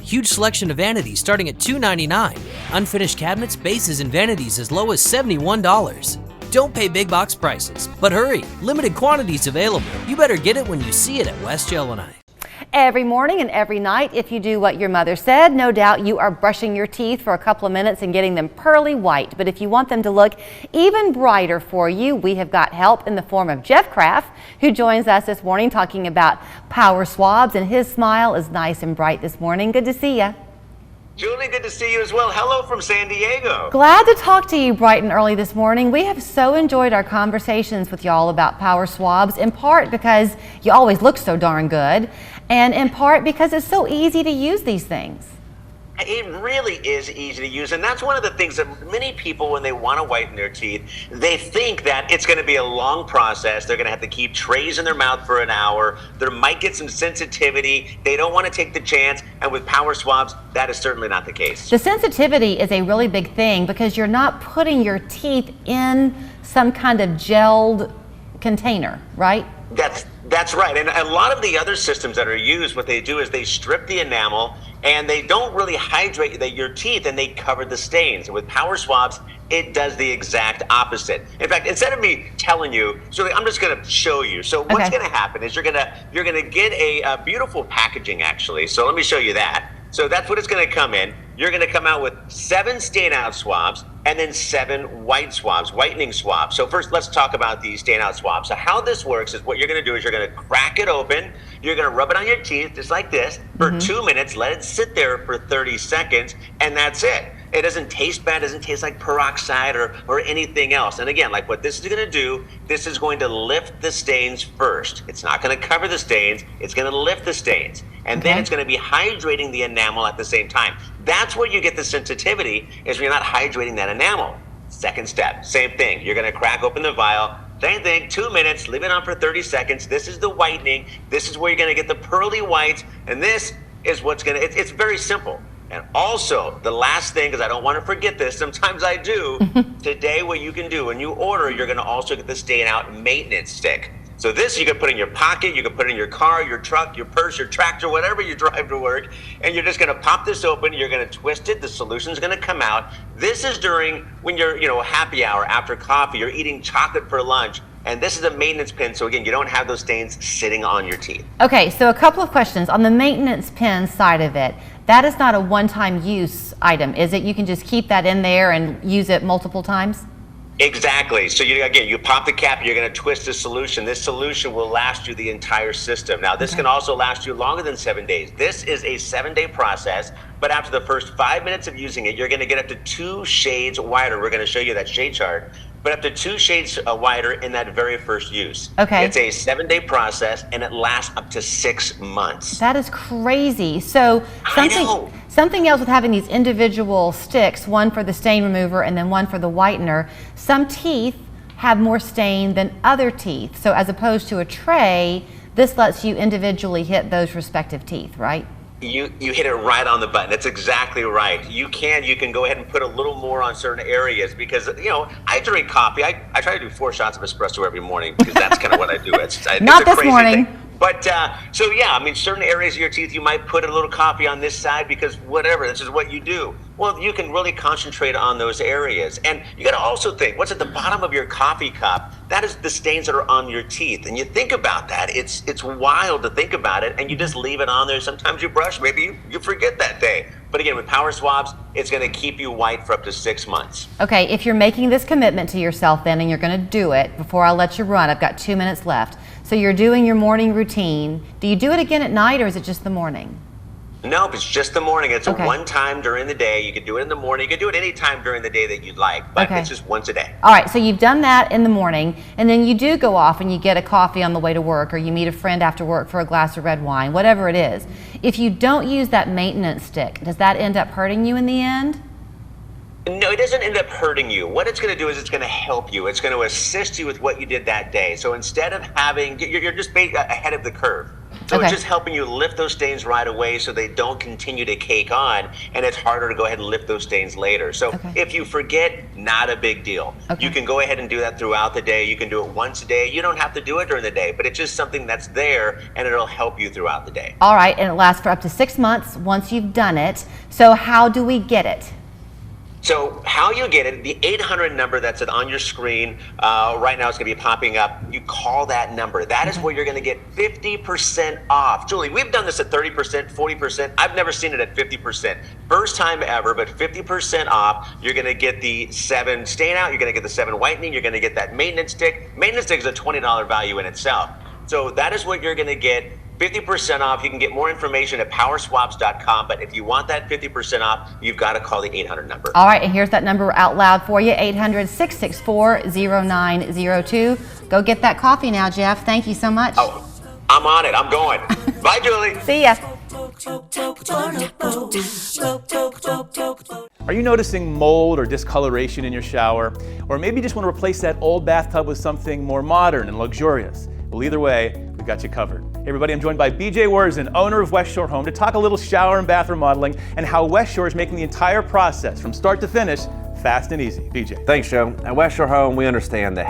Huge selection of vanities starting at $2.99. Unfinished cabinets, bases, and vanities as low as $71. Don't pay big box prices, but hurry, limited quantities available. You better get it when you see it at West Yellowknife. Every morning and every night, if you do what your mother said, no doubt you are brushing your teeth for a couple of minutes and getting them pearly white. But if you want them to look even brighter for you, we have got help in the form of Jeff Kraft, who joins us this morning talking about Power Swabs, and his smile is nice and bright this morning. Good to see you. Julie, good to see you as well. Hello from San Diego. Glad to talk to you bright and early this morning. We have so enjoyed our conversations with y'all about Power Swabs, in part because you always look so darn good, and in part because it's so easy to use these things. It really is easy to use, and that's one of the things that many people, when they want to whiten their teeth, they think that it's going to be a long process. They're going to have to keep trays in their mouth for an hour. There might get some sensitivity. They don't want to take the chance, and with Power Swabs, that is certainly not the case. The sensitivity is a really big thing because you're not putting your teeth in some kind of gelled container, right? That's right. And a lot of the other systems that are used, what they do is they strip the enamel and they don't really hydrate your teeth, and they cover the stains. And with Power Swabs, it does the exact opposite. In fact, instead of me telling you, so I'm just going to show you. So what's going to happen is you're going to get a beautiful packaging, actually. So let me show you that. So that's what it's going to come in. You're going to come out with 7 stain out swabs and then 7 whitening swabs. So first, let's talk about these stain out swabs. So how this works is what you're going to do is you're going to crack it open. You're going to rub it on your teeth just like this for 2 minutes. Let it sit there for 30 seconds, and that's it. It doesn't taste bad, doesn't taste like peroxide or anything else. And again, like what this is going to do, this is going to lift the stains first. It's not going to cover the stains, it's going to lift the stains. And then it's going to be hydrating the enamel at the same time. That's where you get the sensitivity, is when you're not hydrating that enamel. Second step, same thing. You're going to crack open the vial. Same thing, 2 minutes, leave it on for 30 seconds. This is the whitening. This is where you're going to get the pearly whites. And this is what's going to, it's very simple. And also, the last thing, because I don't want to forget this, sometimes I do, today what you can do, when you order, you're going to also get the stain out maintenance stick. So this you can put in your pocket, you can put in your car, your truck, your purse, your tractor, whatever you drive to work, and you're just going to pop this open, you're going to twist it, the solution's going to come out. This is during when you're, happy hour, after coffee, you're eating chocolate for lunch, and this is a maintenance pin, so again, you don't have those stains sitting on your teeth. Okay, so a couple of questions. On the maintenance pin side of it, that is not a one-time use item, is it? You can just keep that in there and use it multiple times? Exactly. So you pop the cap, you're going to twist the solution. This solution will last you the entire system. Now, this can also last you longer than 7 days. This is a 7-day process, but after the first 5 minutes of using it, you're going to get up to 2 shades whiter. We're going to show you that shade chart, but up to 2 shades whiter in that very first use. Okay. It's a 7-day process, and it lasts up to 6 months. That is crazy. So something else with having these individual sticks, one for the stain remover and then one for the whitener, some teeth have more stain than other teeth. So as opposed to a tray, this lets you individually hit those respective teeth, right? You hit it right on the button. That's exactly right. You can go ahead and put a little more on certain areas because, I drink coffee. I try to do 4 shots of espresso every morning because that's kind of what I do. Not this morning. But certain areas of your teeth, you might put a little coffee on this side because whatever, this is what you do. Well, you can really concentrate on those areas. And you got to also think, what's at the bottom of your coffee cup? That is the stains that are on your teeth. And you think about that. It's wild to think about it. And you just leave it on there. Sometimes you brush, maybe you forget that day. But again, with Power Swabs, it's going to keep you white for up to 6 months. Okay, if you're making this commitment to yourself then and you're going to do it, before I let you run, I've got 2 minutes left. So you're doing your morning routine. Do you do it again at night or is it just the morning? Nope, it's just the morning. It's a one time during the day. You can do it in the morning. You can do it any time during the day that you'd like, but it's just once a day. All right, so you've done that in the morning, and then you do go off and you get a coffee on the way to work, or you meet a friend after work for a glass of red wine, whatever it is. If you don't use that maintenance stick, does that end up hurting you in the end? No, it doesn't end up hurting you. What it's going to do is it's going to help you. It's going to assist you with what you did that day. So instead of having, you're just ahead of the curve. So Okay. it's just helping you lift those stains right away so they don't continue to cake on, and it's harder to go ahead and lift those stains later. So Okay. if you forget, not a big deal. Okay. You can go ahead and do that throughout the day. You can do it once a day. You don't have to do it during the day, but it's just something that's there, and it'll help you throughout the day. All right, and it lasts for up to 6 months once you've done it. So how do we get it? So how you get it, the 800 number that's on your screen right now is going to be popping up. You call that number. That is where you're going to get 50% off. Julie, we've done this at 30%, 40%. I've never seen it at 50%. First time ever, but 50% off. You're going to get the 7 stain out. You're going to get the 7 whitening. You're going to get that maintenance stick. Maintenance stick is a $20 value in itself. So that is what you're going to get. 50% off. You can get more information at powerswabs.com, but if you want that 50% off, you've got to call the 800 number. All right, and here's that number out loud for you, 800-664-0902. Go get that coffee now, Jeff. Thank you so much. Oh, I'm on it. I'm going. Bye, Julie. See ya. Are you noticing mold or discoloration in your shower? Or maybe you just want to replace that old bathtub with something more modern and luxurious? Well, either way, we've got you covered. Hey everybody, I'm joined by BJ Worzen, owner of West Shore Home, to talk a little shower and bath remodeling and how West Shore is making the entire process from start to finish fast and easy. BJ. Thanks, Joe. At West Shore Home, we understand that